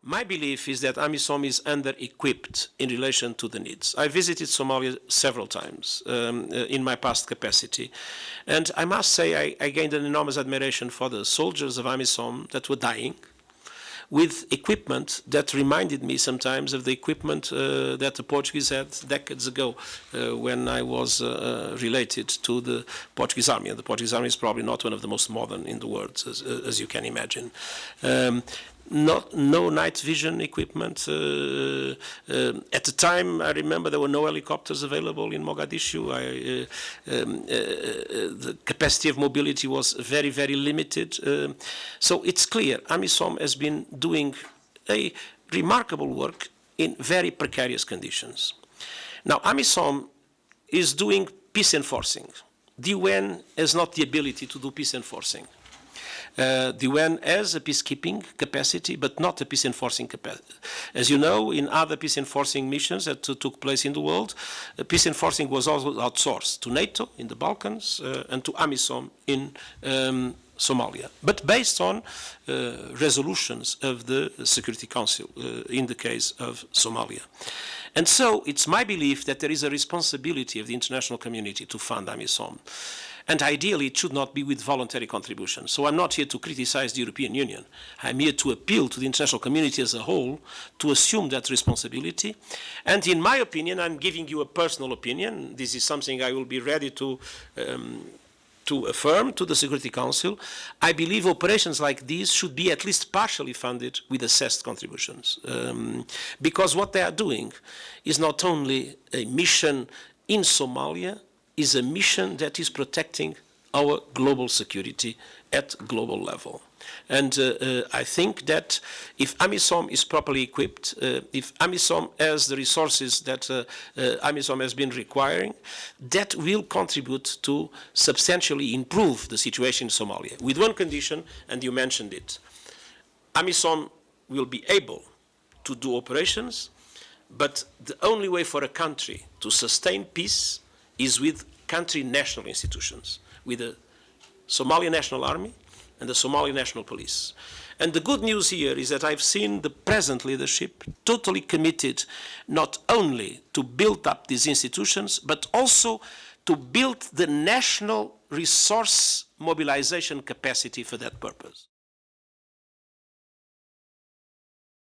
My belief is that AMISOM is under-equipped in relation to the needs. I visited Somalia several times in my past capacity, and I must say I gained an enormous admiration for the soldiers of AMISOM that were dying, with equipment that reminded me sometimes of the equipment that the Portuguese had decades ago when I was related to the Portuguese army. And the Portuguese army is probably not one of the most modern in the world, as you can imagine. No night vision equipment. At the time, I remember there were no helicopters available in Mogadishu. The capacity of mobility was very, very limited. So it's clear AMISOM has been doing a remarkable work in very precarious conditions. Now, AMISOM is doing peace enforcing. The UN has not the ability to do peace enforcing. The UN has a peacekeeping capacity, but not a peace enforcing capacity. As you know, in other peace enforcing missions that took place in the world, peace enforcing was also outsourced to NATO in the Balkans and to AMISOM in Somalia, but based on resolutions of the Security Council in the case of Somalia. And so it's my belief that there is a responsibility of the international community to fund AMISOM. And ideally, it should not be with voluntary contributions. So I'm not here to criticize the European Union. I'm here to appeal to the international community as a whole to assume that responsibility. And in my opinion, I'm giving you a personal opinion. This is something I will be ready to affirm to the Security Council. I believe operations like these should be at least partially funded with assessed contributions. Because what they are doing is not only a mission in Somalia, is a mission that is protecting our global security at global level. And I think that if AMISOM is properly equipped, if AMISOM has the resources that AMISOM has been requiring, that will contribute to substantially improve the situation in Somalia. With one condition, and you mentioned it, AMISOM will be able to do operations, but the only way for a country to sustain peace is with country national institutions, with the Somali National Army and the Somali National Police. And the good news here is that I've seen the present leadership totally committed not only to build up these institutions, but also to build the national resource mobilization capacity for that purpose.